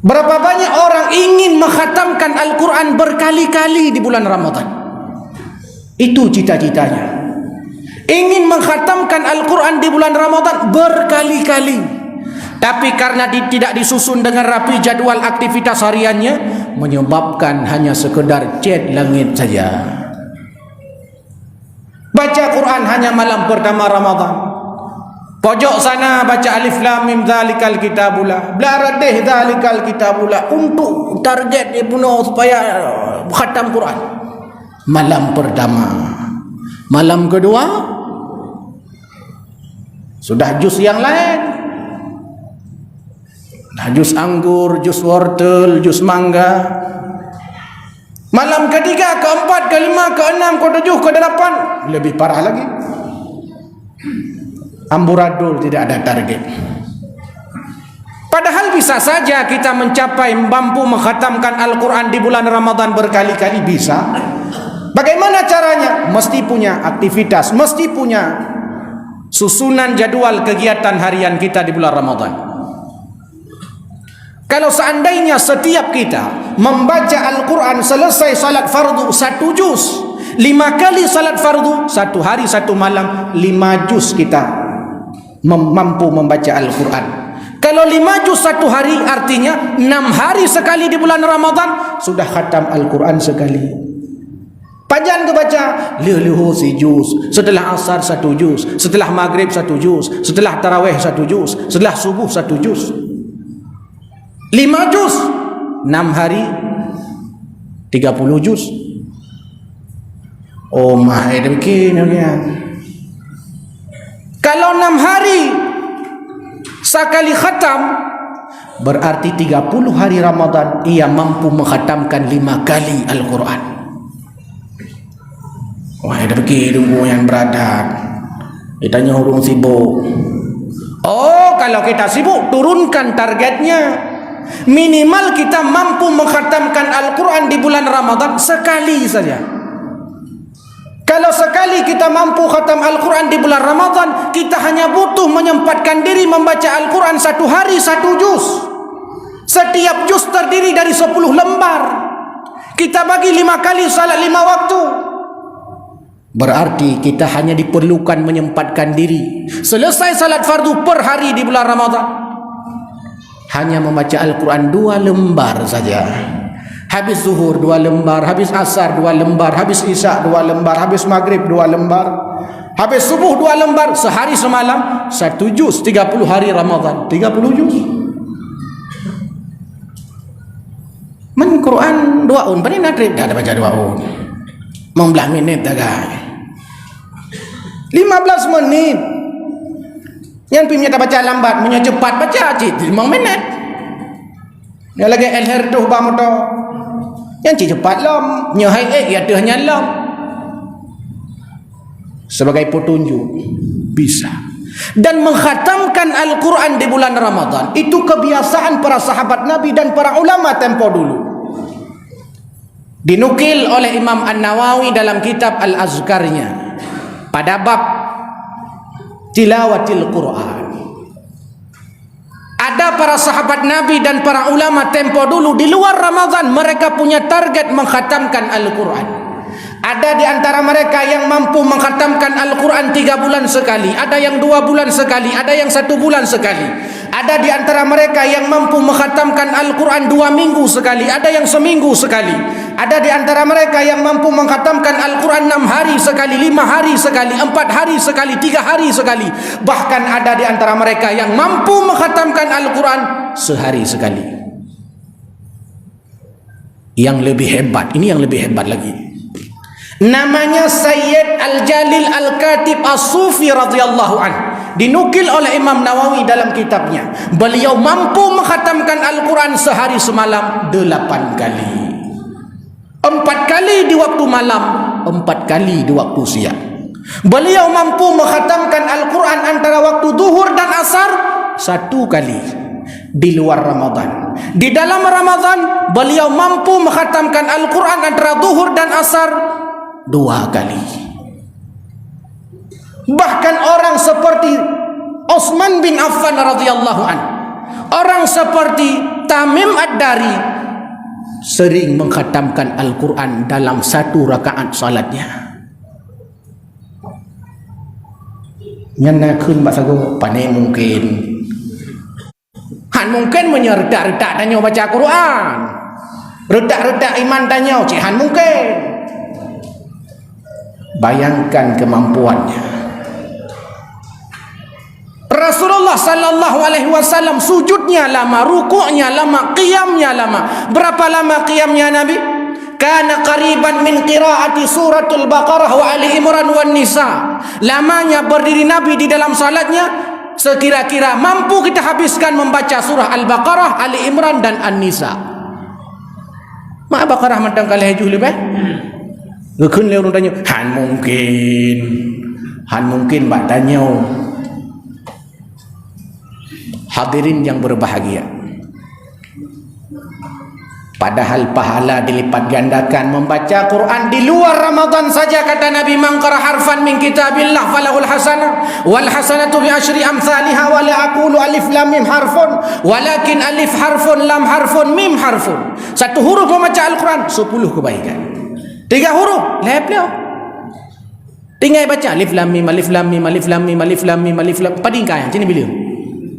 Berapa banyak orang ingin mengkhatamkan Al-Quran berkali-kali di bulan Ramadan. Itu cita-citanya. Ingin mengkhatamkan Al-Quran di bulan Ramadan berkali-kali. Tapi karena tidak disusun dengan rapi jadwal aktivitas hariannya, menyebabkan hanya sekedar chat langit saja. Baca Quran hanya malam pertama Ramadan. Pojok sana baca alif lam mim zalikal kitabula, blaradeh zalikal kitabula, untuk target Ibnu supaya khatam Quran. Malam pertama. Malam kedua sudah jus yang lain. Nah, jus anggur, jus wortel, jus mangga. Malam ketiga, keempat, kelima, keenam, ketujuh, ke-8, lebih parah lagi. Amburadul, tidak ada target. Padahal bisa saja kita mencapai mampu mengkhatamkan Al-Quran di bulan Ramadan berkali-kali, bisa. Bagaimana caranya? Mesti punya aktivitas, mesti punya susunan jadwal kegiatan harian kita di bulan Ramadan. Kalau seandainya setiap kita membaca Al-Quran selesai salat fardu 1 juz, 5 kali salat fardu, 1 hari 1 malam, 5 juz kita mampu membaca Al-Quran. Kalau 5 juz 1 hari, artinya 6 hari sekali di bulan Ramadan sudah khatam Al-Quran sekali. Panjang ke baca leluhu si juz, setelah asar 1 juz, setelah maghrib 1 juz, setelah tarawih 1 juz, setelah subuh 1 juz. 5 juz 6 hari 30 juz. Oh my, demikian. Kalau 6 hari sekali khatam, berarti 30 hari Ramadan ia mampu mengkhatamkan 5 kali Al-Quran. Wah, ada pergi tunggu yang beradab. Ditanya orang sibuk. Oh, kalau kita sibuk, turunkan targetnya. Minimal kita mampu mengkhatamkan Al-Quran di bulan Ramadan sekali saja. Kalau sekali kita mampu khatam Al-Quran di bulan Ramadan, kita hanya butuh menyempatkan diri membaca Al-Quran 1 hari 1 juz. Setiap juz terdiri dari 10 lembar. Kita bagi 5 kali salat 5 waktu. Berarti kita hanya diperlukan menyempatkan diri selesai salat fardu per hari di bulan Ramadan, hanya membaca Al-Quran 2 lembar saja. Habis zuhur 2 lembar, habis asar 2 lembar, habis isya 2 lembar, habis maghrib 2 lembar, habis subuh 2 lembar, sehari semalam 1 juz, 30 hari Ramadan 30 juz. Men Quran 2 un, paling natrib dah ada baca 2 un. 15 minit dah guys. 15 menit. Yang punya tak baca lambat, punya cepat baca cik 5 minit. Yang lagi elher tuh ba motor. Yang cik cepat lam, nya hai ya tuh hanya lam. Sebagai petunjuk bisa. Dan mengkhatamkan Al-Quran di bulan Ramadan itu kebiasaan para sahabat Nabi dan para ulama tempo dulu. Dinukil oleh Imam An-Nawawi dalam kitab Al-Azkarnya pada bab tilawatil Quran. Ada para sahabat Nabi dan para ulama tempo dulu di luar Ramadan mereka punya target mengkhatamkan Al-Quran. Ada di antara mereka yang mampu mengkhatamkan Al-Quran 3 bulan sekali, ada yang 2 bulan sekali, ada yang 1 bulan sekali. Ada di antara mereka yang mampu mengkhatamkan Al-Quran 2 minggu sekali, ada yang seminggu sekali. Ada di antara mereka yang mampu mengkhatamkan Al-Quran 6 hari sekali, 5 hari sekali, 4 hari sekali, 3 hari sekali. Bahkan ada di antara mereka yang mampu mengkhatamkan Al-Quran sehari sekali. Yang lebih hebat, ini yang lebih hebat lagi. Namanya Sayyid Al-Jalil Al-Katib As-Sufi radhiyallahu anhu. Dinukil oleh Imam Nawawi dalam kitabnya. Beliau mampu mengkhatamkan Al-Quran sehari semalam 8 kali. 4 kali di waktu malam, 4 kali di waktu siang. Beliau mampu mengkhatamkan Al-Quran antara waktu zuhur dan asar 1 kali di luar Ramadan. Di dalam Ramadan beliau mampu mengkhatamkan Al-Quran antara zuhur dan asar 2 kali. Bahkan orang seperti Utsman bin Affan radhiyallahu anhu, orang seperti Tamim Ad-Dari sering mengkhatamkan Al-Quran dalam satu rakaat salatnya. Nyana kun basago panai mungkin. Han mungkin menyeredak-redak tanya baca Quran. Redak-redak iman tanya cik han mungkin. Bayangkan kemampuannya. Rasulullah sallallahu alaihi wasallam sujudnya lama, rukuknya lama, qiyamnya lama. Berapa lama qiyamnya Nabi? Kana qariban min qiraati suratul Baqarah wa Ali Imran wan Nisa. Lamanya berdiri Nabi di dalam salatnya sekira-kira mampu kita habiskan membaca surah Al-Baqarah, Ali Imran dan An-Nisa. Mak Baqarah matang kali haju lebih. Gekun le orang tanya, Han mungkin bak tanya. Hadirin yang berbahagia, padahal pahala dilipat gandakan membaca Quran di luar Ramadan saja. Kata Nabi, man qara harfan min kitabillah falahul hasanah wal hasanatu bi asyri amsalihha wa la aqulu alif lam mim harfun walakin alif harfun lam harfun mim harfun. Satu huruf membaca Al-Quran 10 kebaikan. 3 huruf lepleo. Tinggal baca alif lam mim alif lam mim alif lam mim alif lam mim alif lam padingkai macam ni bila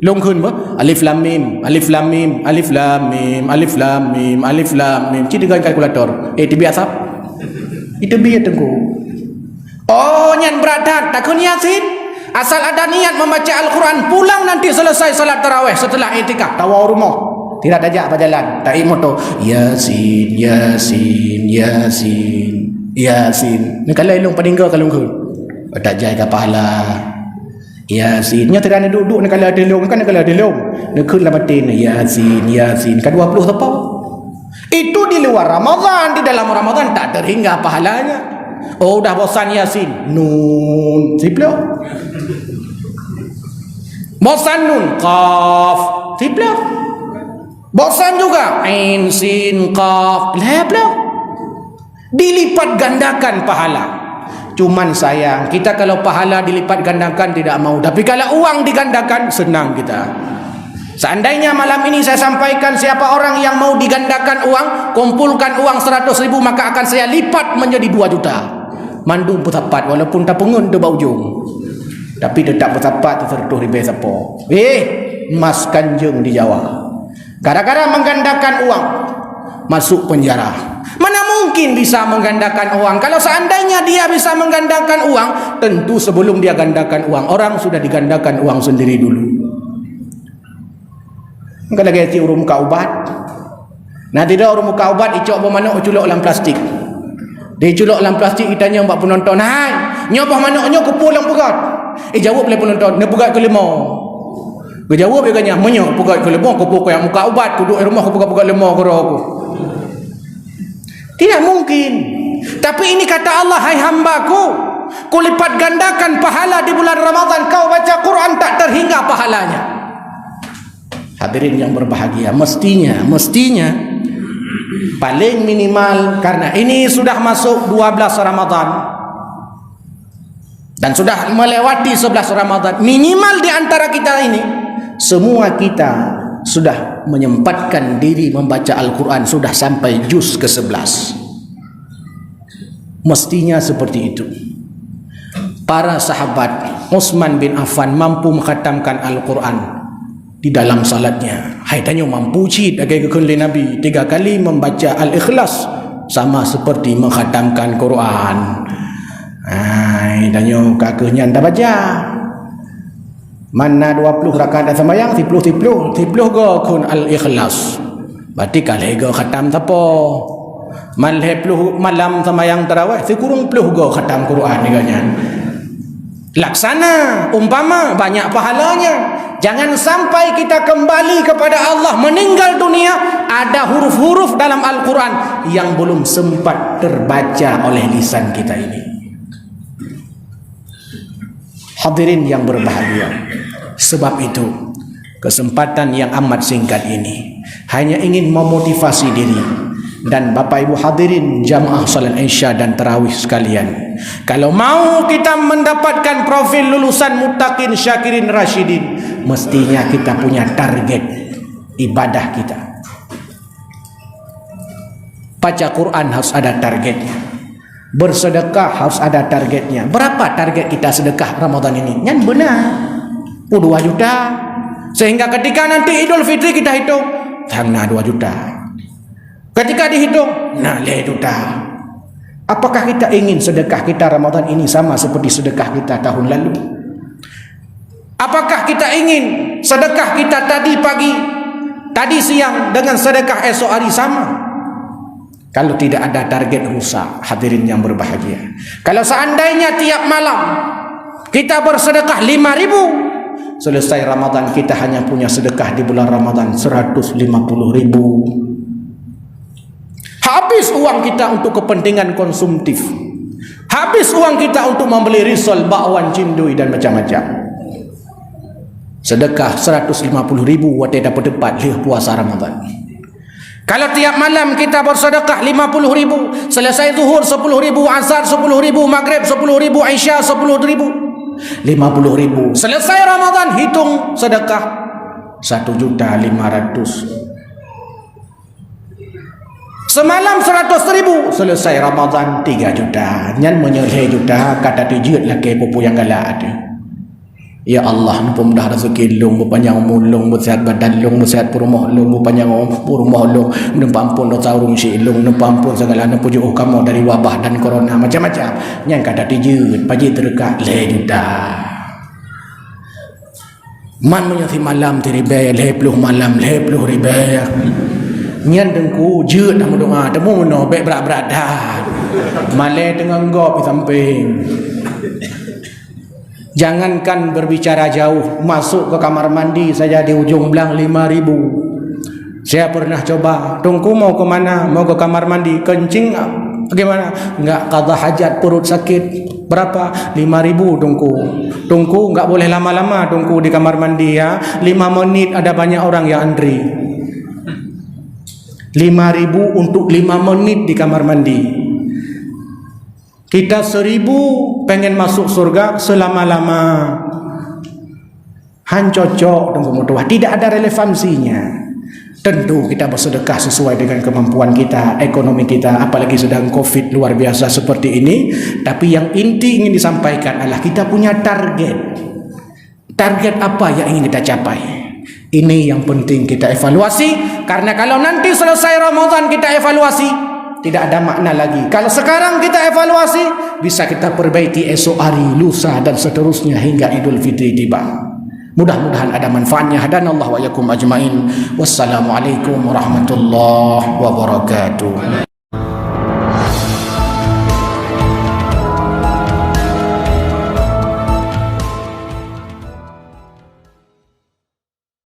long khun ba alif lam mim alif lam mim alif lam mim alif lam mim alif lam mim ci dengan kalkulator itu biasa itu biar tengku. Oh nyan berat takun Yasin asal ada niat membaca Al-Quran pulang nanti selesai salat tarawih setelah itikaf tawa rumah tidak ada berjalan tak moto Yasin Yasin Yasin Yasin ni kalau ilung padingga kalau khun tak jaga pahala Yasin nya terana duduk nak kala ada long kan kala ada long nak kun la batin Yasin Yasin kan 20 apa itu di luar Ramadan. Di dalam Ramadan tak terhingga pahalanya. Oh dah bosan Yasin nun siplo bosan nun qaf siplo bosan juga ain sin qaf leplo dilipat gandakan pahala. Cuman sayang, kita kalau pahala dilipat gandakan tidak mau. Tapi kalau uang digandakan, senang kita. Seandainya malam ini saya sampaikan siapa orang yang mau digandakan uang, kumpulkan uang 100.000, maka akan saya lipat menjadi 2 juta. Mandu bertapat, walaupun tak pengun tu bau ujung. Tapi tetap bertapat, tertuh ribe siapa. Mas Kanjeng di Jawa. Gara-gara menggandakan uang, masuk penjara. Mana mungkin bisa menggandakan uang? Kalau seandainya dia bisa menggandakan uang, tentu sebelum dia gandakan uang, orang sudah digandakan uang sendiri dulu. Kalau lagi urut muka ubat, nah tidak urut muka ubat, icok bermana culok dalam plastik. Dia culok dalam plastik, kita tanya mbak penonton, hai, nyoboh manaknya kupu dalam pegat. Jawab oleh penonton, ni pegat ke 5. Dia jawab dia kanya, menyok pegat ke 5, kupu yang muka ubat, duduk di rumah, pegat 5 ke aku. Tidak mungkin. Tapi ini kata Allah, hai hambaku, kulipat gandakan pahala di bulan Ramadan. Kau baca Quran tak terhingga pahalanya. Hadirin yang berbahagia, mestinya paling minimal, karena ini sudah masuk 12 Ramadan dan sudah melewati 11 Ramadan, minimal di antara kita ini semua kita sudah menyempatkan diri membaca Al-Quran, sudah sampai juz ke-11. Mestinya seperti itu. Para sahabat Utsman bin Affan mampu mengkhatamkan Al-Quran di dalam salatnya. Hai tanya mampu cid agai kekun Nabi 3 kali membaca Al-Ikhlas sama seperti mengkhatamkan Quran. Hai tanya kakaknya anda baca mana 20 rakaat sembahyang 10 go kun Al-Ikhlas. Berarti kalau go khatam siapa? Malam sembahyang tarawih sekurang 10 go khatam Quran diganya. Laksana umpama banyak pahalanya. Jangan sampai kita kembali kepada Allah meninggal dunia ada huruf-huruf dalam Al-Quran yang belum sempat terbaca oleh lisan kita ini. Hadirin yang berbahagia, sebab itu kesempatan yang amat singkat ini hanya ingin memotivasi diri dan Bapak Ibu hadirin jamaah salat Isya dan tarawih sekalian. Kalau mau kita mendapatkan profil lulusan muttaqin syakirin rasyidin, mestinya kita punya target ibadah kita. Baca Quran harus ada targetnya. Bersedekah harus ada targetnya. Berapa target kita sedekah Ramadan ini? Yang benar 2 juta. Sehingga ketika nanti Idul Fitri kita hitung, nah 2 juta. Ketika dihitung, nah 2 juta. Apakah kita ingin sedekah kita Ramadan ini sama seperti sedekah kita tahun lalu? Apakah kita ingin sedekah kita tadi pagi, tadi siang dengan sedekah esok hari sama? Kalau tidak ada target, rusak. Hadirin yang berbahagia, kalau seandainya tiap malam kita bersedekah 5.000, selesai Ramadan kita hanya punya sedekah di bulan Ramadan 150.000. Habis uang kita untuk kepentingan konsumtif, habis uang kita untuk membeli risol, bakwan, cindui dan macam-macam. Sedekah 150.000 waktu dapat depan puasa Ramadan. Kalau tiap malam kita bersedekah 50.000, selesai zuhur 10.000, asar 10.000, maghrib 10.000, isya 10.000, 50.000. Selesai Ramadan hitung sedekah 1.500.000. Semalam 100.000, selesai Ramadan 3 juta. Nyan menyelesai juta kata dijut lagi pupu yang galak ada. Ya Allah, nampu mudah rezeki long, berpanjang umur long, bersihat badan long, bersihat rumah long, berpanjang umur rumah long, nampu ampun dosa urung si long, nampu ampun segala, nampu jauh kamu dari wabah dan corona macam-macam. Yang kata dijut pagi terdekat 2 juta. Man menyati malam teribai 20 malam 20 ribai. Nyan dengku jut nama doa temu no baik berat-berat dah. Malai tengah ngop di samping. Jangankan berbicara jauh, masuk ke kamar mandi saja di ujung belang 5.000. Saya pernah coba, tunggu mau ke mana? Mau ke kamar mandi, kencing bagaimana? Enggak, qadha hajat, perut sakit. Berapa? 5.000 tunggu. Tunggu enggak boleh lama-lama tunggu di kamar mandi ya. 5 menit ada banyak orang yang antri. 5.000 untuk 5 menit di kamar mandi. Kita 1.000 pengen masuk surga selama-lama. Hancocok tunggu mutuah. Tidak ada relevansinya. Tentu kita bersedekah sesuai dengan kemampuan kita, ekonomi kita, apalagi sedang COVID luar biasa seperti ini. Tapi yang inti ingin disampaikan adalah kita punya target. Target apa yang ingin kita capai? Ini yang penting kita evaluasi. Karena kalau nanti selesai Ramadan kita evaluasi, tidak ada makna lagi. Kalau sekarang kita evaluasi, bisa kita perbaiki esok hari, lusa dan seterusnya hingga Idul Fitri tiba. Mudah-mudahan ada manfaatnya. Hadanallahu wa iyyakum ajmain. Wassalamualaikum warahmatullahi wabarakatuh.